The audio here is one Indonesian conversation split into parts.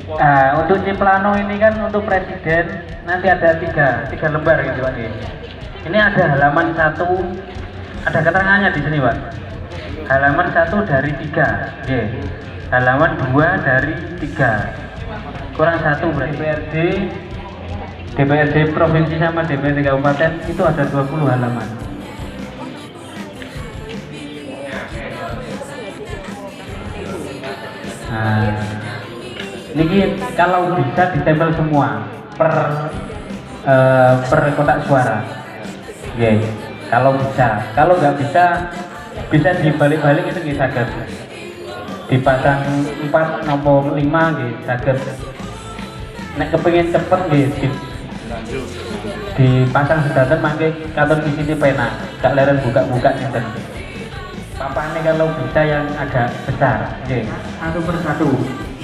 Nah, untuk Ciplano ini kan untuk presiden nanti ada tiga lembar gitu Pak. Ini ada halaman 1, ada keterangannya di sini Pak. Halaman 1 dari 3, halaman 2 dari 3, kurang 1 berarti. DPRD provinsi sama DPRD kabupaten itu ada 20 halaman. Nah, ini kalau bisa ditempel semua per kotak suara. Kalau bisa, kalau nggak bisa dibalik-balik itu nggih saged. Dipasang 4 nomor 5 nggih saged. Nek kepengin cepet nggih dipasang sedanten mangke katon isine pena, gak leren buka-buka ngeten. Papane kalau bisa yang agak besar, satu persatu.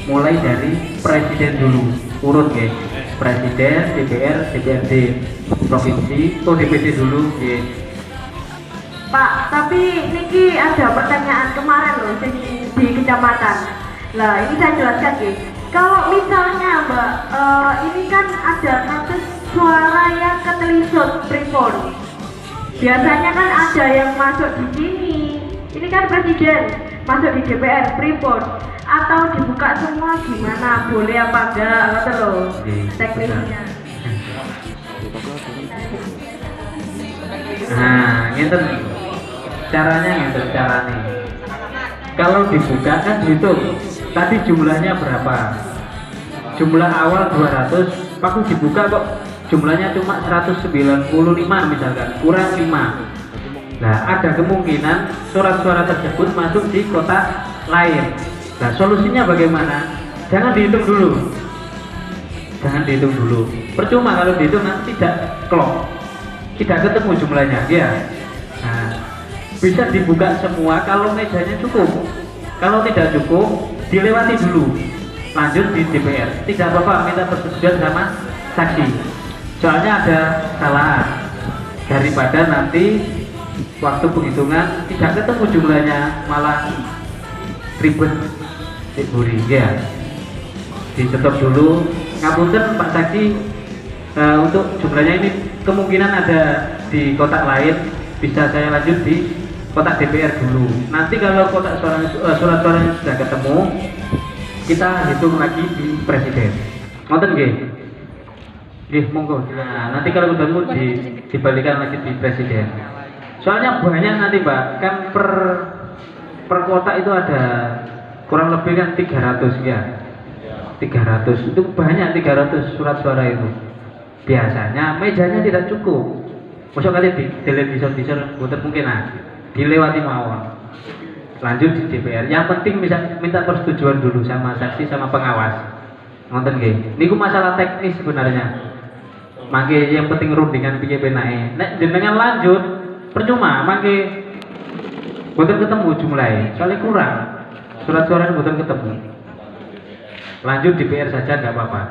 Mulai dari presiden dulu, urut presiden, DPR, DPRD provinsi, atau DPD dulu, Pak, tapi niki ada pertanyaan kemarin loh di kecamatan. Lah ini saya jelaskan kalau misalnya Mbak, ini kan ada kasus suara yang ketelisut pripun. Biasanya kan ada yang masuk di sini. Ini kan presiden masuk di DPR pripun. Atau dibuka semua gimana? Boleh apa enggak? Gitu loh teknisnya. Nah, ngeten caranya. Kalau dibuka kan dihitung tadi jumlahnya berapa. Jumlah awal 200, waktu dibuka kok jumlahnya cuma 195 misalkan, kurang 5. Nah, ada kemungkinan surat-suara tersebut masuk di kotak lain. Nah, solusinya bagaimana? Jangan dihitung dulu. Percuma kalau dihitung nanti tidak klop, tidak ketemu jumlahnya, Nah, bisa dibuka semua kalau mejanya cukup. Kalau tidak cukup, dilewati dulu. Lanjut di DPR. Tidak apa-apa minta persetujuan sama saksi. Soalnya ada kesalahan. Daripada nanti waktu penghitungan tidak ketemu jumlahnya, malah ribet. Di stop dulu. Ngapunten Pak Saksi, untuk jumlahnya ini kemungkinan ada di kotak lain, bisa saya lanjut di kotak DPR dulu. Nanti kalau kotak surat suaranya sudah ketemu, kita hitung lagi di presiden. Ngoten nggih, monggo. Nah, nanti kalau ketemu dibalikan lagi di presiden. Soalnya banyak nanti Mbak, kan per kotak itu ada kurang lebih kan 300 300 itu banyak, 300 surat suara itu. Biasanya mejanya tidak cukup. Masuk kali di disor mungkin dilewati mawon. Lanjut di DPR. Yang penting bisa minta persetujuan dulu sama saksi sama pengawas. Ngonten nggih. Niku masalah teknis sebenarnya. Mangke yang penting rundingan piye penake. Nek jenengan lanjut percuma, mangke boten ketemu jumlahnya. Soalnya kurang. Surat suaranya boten ketemu. Lanjut DPR saja nggak apa-apa.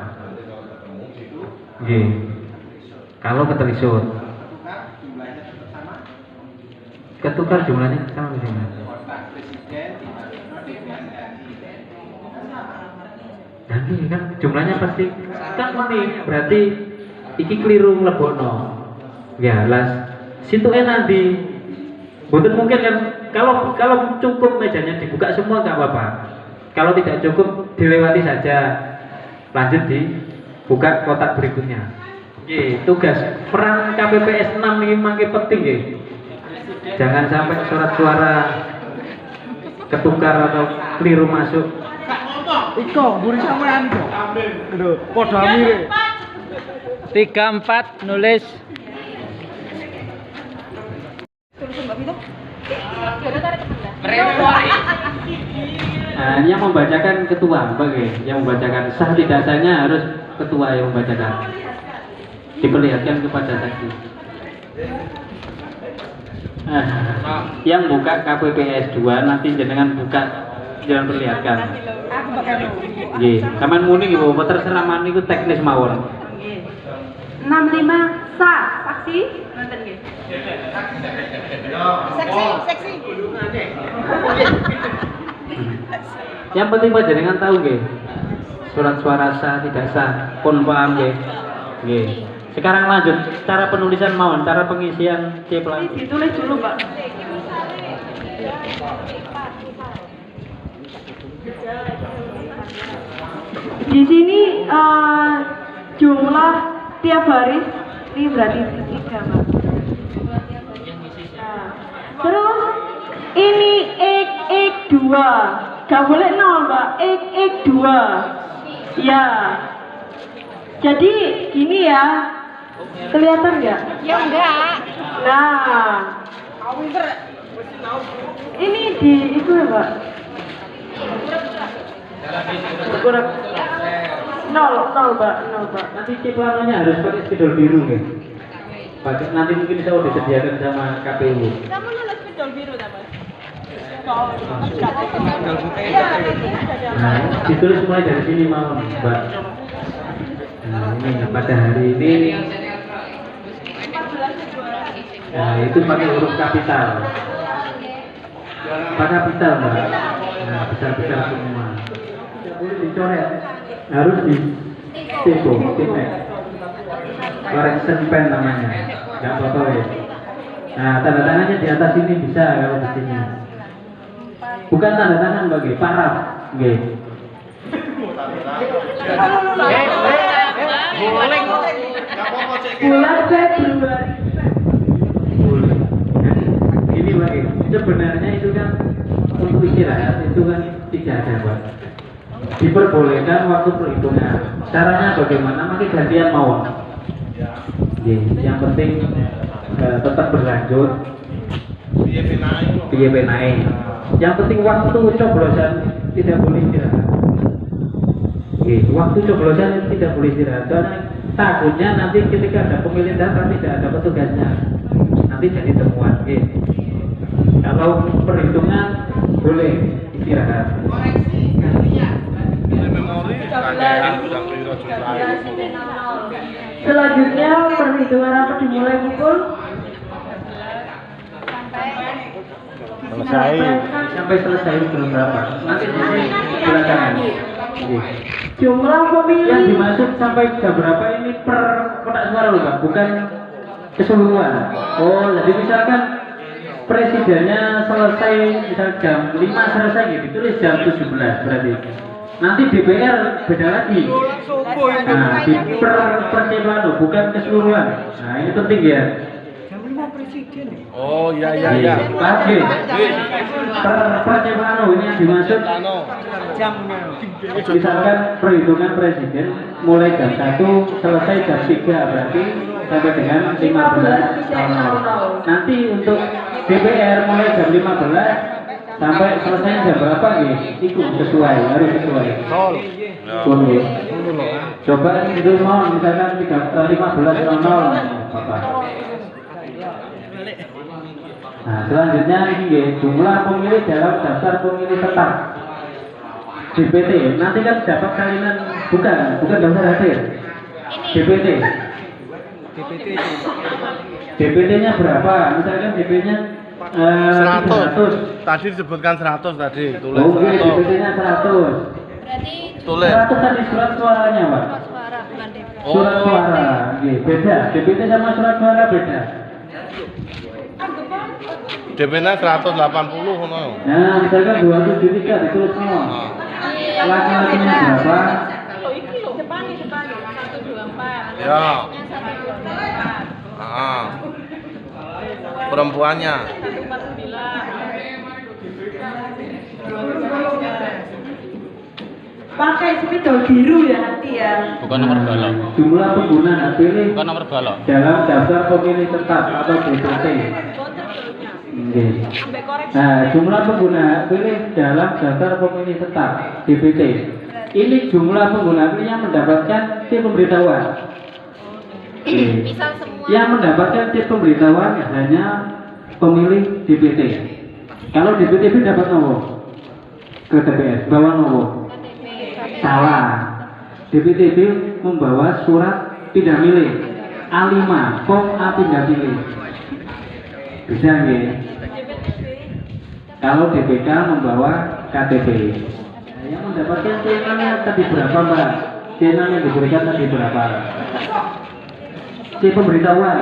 Kalau ketelisut. Ketukar jumlahnya sama misalnya. Nanti kan jumlahnya pasti kan ini berarti iki keliru nglebokno. Ya, las situ nanti. Betul mungkin kan kalau cukup mejanya dibuka semua nggak apa-apa. Kalau tidak cukup dilewati saja. Lanjut dibuka kotak berikutnya. Tugas peran KPPS 6 ini makin penting Jangan sampai surat suara ketukar atau keliru masuk. Iko, buri sampean kok. Lho, padha mirip. 34 nulis. Nah, yang membacakan ketua, yang membacakan sah tidak sahnya harus ketua yang membacakan. Diperlihatkan kepada saksi. Yang buka KPPS 2 nanti jenengan buka, jangan perlihatkan. Aku bakal Kaman muni ibu, terserah man itu teknis mawon. 65 sah saksi. Nonton nggih. Seksi. Yang penting Pak jenengan tahu surat suara sah tidak sah pun paham nggih. Nggih. Sekarang lanjut cara penulisan mawon, cara pengisian C pelan. Ditulis dulu, Pak. Di sini jumlah tiap baris ini berarti 3, Pak. Nah, terus ini x 2, gak boleh 0, Pak. X 2 ya. Jadi gini ya, kelihatan nggak? Ya enggak. Nah, ini di itu ya, Pak. Kurang 0, Pak. nanti C pelannya harus pakai spidol biru nggih. Pakai nanti mungkin bisa disediakan sama KPU. Kamu nulis spidol biru ta, Mas? Nah, ditulis mulai dari sini mau, Mbak. Nah, ini pada hari ini. Nah, itu pakai huruf kapital. Pak kapital, Mbak. Nah, besar-besar semua. Tidak boleh dicoret. Harus di tipe. Correction pen namanya. Enggak apa-apa ya. Nah, tanda tangannya di atas ini bisa kalau di sini. Bukan tanda tangan bagi paraf, nggih. Bulan Februari. Ini bagi sebenarnya itu kan untuk istirahat itu kan tidak ada, Pak. Diperbolehkan waktu perhitungan. Caranya bagaimana? Makai gantian mawon. Yang penting tetap berlanjut. Piye naik. Yang penting waktu coblosan tidak boleh istirahat. Waktu coblosan tidak boleh istirahat. Karena takutnya nanti ketika ada pemilih datang tidak ada petugasnya. Nanti jadi temuan. Kalau perhitungan boleh istirahat. Selanjutnya perhitungan apa dimulai pukul Selesai. Sampai selesai belum berapa? Nanti di sini silakan. jumlah pemilih. Yang dimaksud sampai jam berapa ini per kotak suara loh, Pak, bukan keseluruhan. Oh, jadi misalkan presidennya selesai misal jam 5 selesai gitu, tulis jam 17 berarti. Nanti DPR beda lagi. Nah, di per loh, bukan keseluruhan. Nah, ini penting ya. Oh iya. Pasti. Per loh, ini yang dimaksud. Misalkan perhitungan presiden mulai jam 1 selesai jam 3 berarti sampai dengan 15.00. Nanti untuk DPR mulai jam 15 sampai selesai jam berapa nih? Ikut sesuai, harus sesuai. Boleh. Coba itu mau misalkan 15.00 apa? Nah, selanjutnya ini jumlah pemilih dalam daftar pemilih tetap. DPT, nanti kan dapat salinan bukan daftar hadir. DPT. DPT-nya berapa? Misalkan DPT-nya 100. Tadi disebutkan 100 tadi. Tulis. Oke, DPT-nya 100. Berarti Tulis. 100 tadi surat suaranya, Pak. suara bukan DPR. Surat suara. Oke, beda. DPT sama surat suara beda. DP-nya 180 ngono. Nah, misalkan 273 ditulis semua. Laki-lakinya berapa? Jepang 124. Ya. Perempuannya. 149. Pakai spidol biru ya nanti ya. Bukan nomor balok. Jumlah pengguna hak pilih Bukan nomor balok. dalam daftar pemilih tetap atau DPT. Oke. Nah, jumlah pengguna hak pilih dalam daftar pemilih tetap DPT. Ini jumlah pengguna pilih yang mendapatkan C pemberitahuan. Misal semua. Yang mendapatkan C pemberitahuan hanya pemilih DPT. Kalau DPTB dapat nopo ke TPS, bawa nopo. Salah. DPTB membawa surat pindah milih A5, form A pindah pilih. Bisa nggih? Kalau DPK membawa KTP. Yang mendapatkan C6-nya tadi berapa, Mbak? C6 yang diberikan tadi berapa? C pemberitahuan.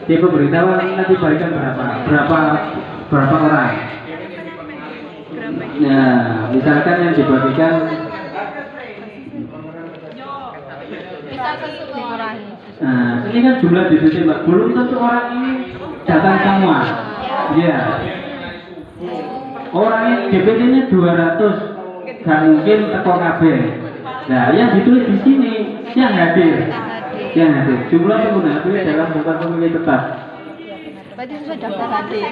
C pemberitahuan tadi berikan berapa? Berapa orang? Nah, misalkan yang dibagikan Bisa sesuai orang. nah, ini kan jumlah DPT, Mbak. Belum tentu orang ini datang semua. Iya. Orang ini DPT-nya 200, gak mungkin teko kabeh. Nah, yang ditulis di sini yang hadir. Yang hadir. Jumlah pengguna hak pilih dalam daftar pemilih tetap. Berarti sesuai daftar hadir.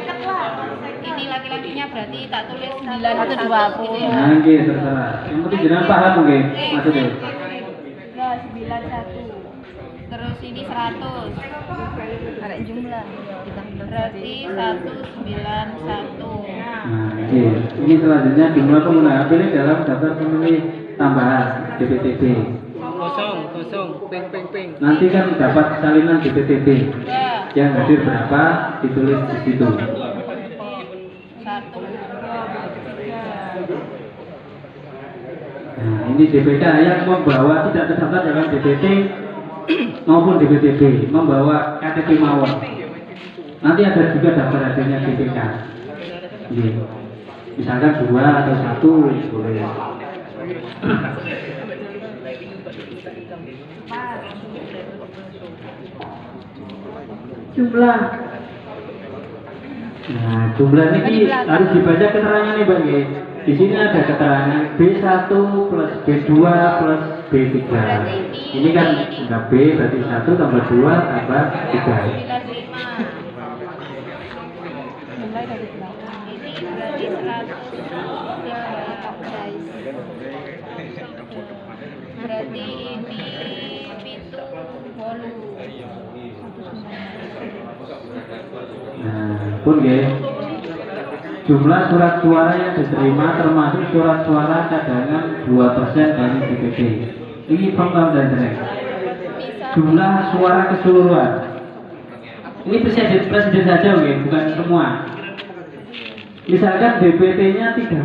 Ini laki-lakinya berarti tak tulis 920 ya. Nah, nggih terserah. Yang penting jenengan paham nggih maksudnya. Nah, 91. Terus ini 100. Ada jumlah. Berarti 191. Nah, ini selanjutnya jumlah pengguna hak pilih dalam daftar pemilih tambahan DPTB. Kosong, ping. Nanti kan dapat salinan DPTB. Ya. Yang hadir berapa ditulis di situ. 1. Nah, ini DPK yang membawa tidak terdaftar dalam DPT maupun DPTB, membawa KTP mawon. Nanti ada juga daftar hadirnya DPK. Iya. Misalkan 2 atau 1 boleh. Jumlah. Nah, jumlah ini harus dibaca keterangannya nih, Bang. Di sini ada keterangan B1 plus B2 plus B3. Ini kan enggak B, berarti 1 tambah 2 tambah 3. 95. Mulai dari belakang. Ini berarti 100. Ya, guys. Berarti ini pitu bolu. Nah, pun nggih. Jumlah surat suara yang diterima termasuk surat suara cadangan 2% dari DPD. Ini paham dan jelek. Jumlah suara keseluruhan. Ini presiden saja, bukan semua. Misalkan DPT-nya 300.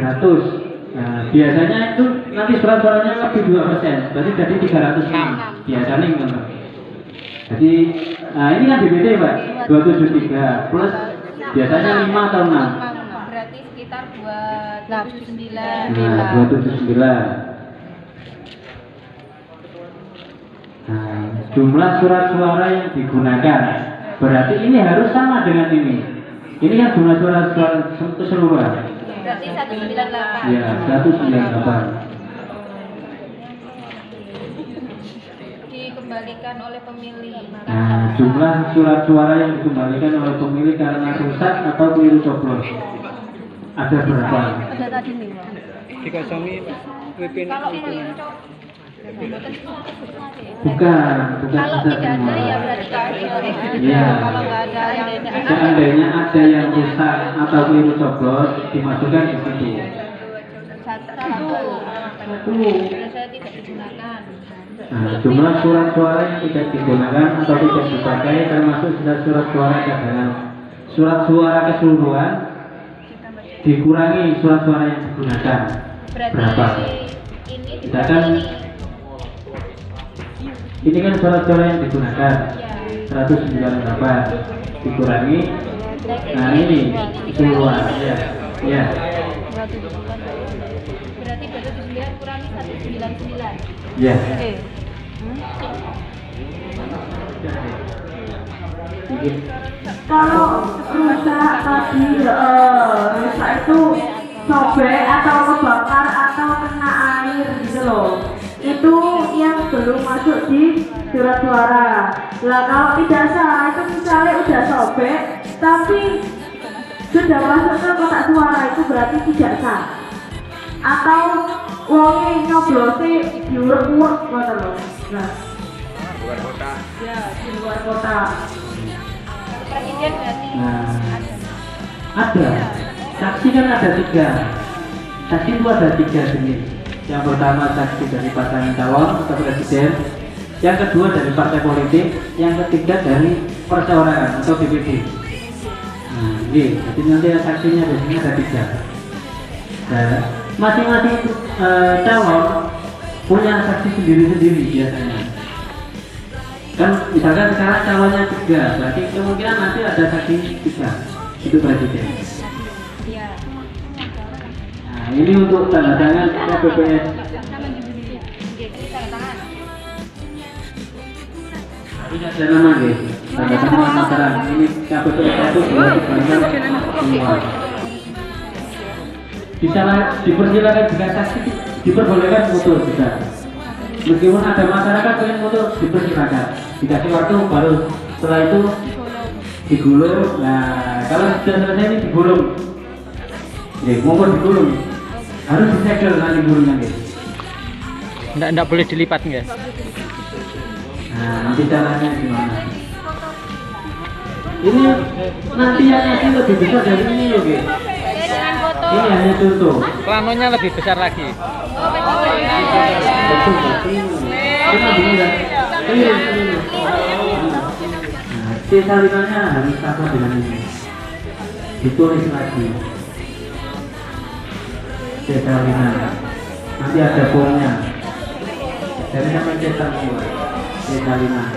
Nah, biasanya itu nanti surat suaranya lebih 2%, berarti jadi 306. Biasanya gitu. Jadi, nah ini kan DPT, Pak, 273 plus biasanya 5 atau 6. Berarti sekitar 279. Nah, 279. Nah, jumlah surat suara yang digunakan berarti ini harus sama dengan ini. Ini kan jumlah surat suara keseluruhan. Berarti 198. Ya, 198. Dikembalikan oleh pemilih. Nah, jumlah surat suara yang dikembalikan oleh pemilih karena rusak atau keliru coblos ada berapa? Ada tadi nih, Bang. Dikosongi WP. Kalau keliru Bukan kalau bisa tidak ada semua. ya berarti kosong. Iya. Kalau nggak ada yang Seandainya ada yang rusak atau keliru coblos dimasukkan di situ. satu. Saya tidak digunakan. Nah, jumlah surat suara yang tidak digunakan atau tidak dipakai termasuk surat suara cadangan. Surat suara keseluruhan dikurangi surat suara yang digunakan. Berarti Berapa? ini Misalkan ini kan surat suara yang digunakan 198 dikurangi. Nah, ini keseluruhan ya. Ya. berarti 279 kurangi 199. Ya. Oke. Kalau rusak tadi rusak itu sobek atau kebakar atau kena air gitu loh, itu yang belum masuk di surat suara. Lah kalau tidak sah itu misalnya udah sobek tapi sudah masuk ke kotak suara, itu berarti tidak sah. Atau wonge nyoblosi diurek-urek gitu loh. Nah, Luar kota. ya di luar kota. Presiden berarti Nah, ada. Saksi kan ada 3. Saksi itu ada 3 jenis. Yang pertama saksi dari pasangan calon atau presiden. Yang kedua dari partai politik. Yang ketiga dari perseorangan atau DPD. Nah, ini. Jadi nanti saksinya di sini ada 3. Nah, masing-masing calon punya saksi sendiri-sendiri biasanya. Kan misalkan sekarang calonnya 3, berarti kemungkinan nanti ada saksi 3 itu presiden. Iya. Nah, ini untuk tanda tangan KPPS. Jadi tanda tangan. Harus ada nama guys. Tanda tangan masyarakat. Ini KPPS itu sudah dibangun semua. Bisa dipersilakan jika saksi diperbolehkan foto bisa. Meskipun ada masyarakat pengen foto dipersilakan. Dikasih waktu baru setelah itu digulung. Nah kalau sudah selesai ini digulung. Mau digulung. Harus disegel nanti gulungnya guys. Enggak boleh dilipat guys. Nah nanti caranya gimana? Ini nanti yang ngasih lebih besar dari ini loh guys. Dengan foto. Ini hanya contoh. Planonya lebih besar lagi. Betul berarti ini begini kan? Ini. Nah, C salinannya harus sama dengan ini. Ditulis lagi. C salinan. Nanti ada formnya. Jadi sampai cetak semua. C salinan.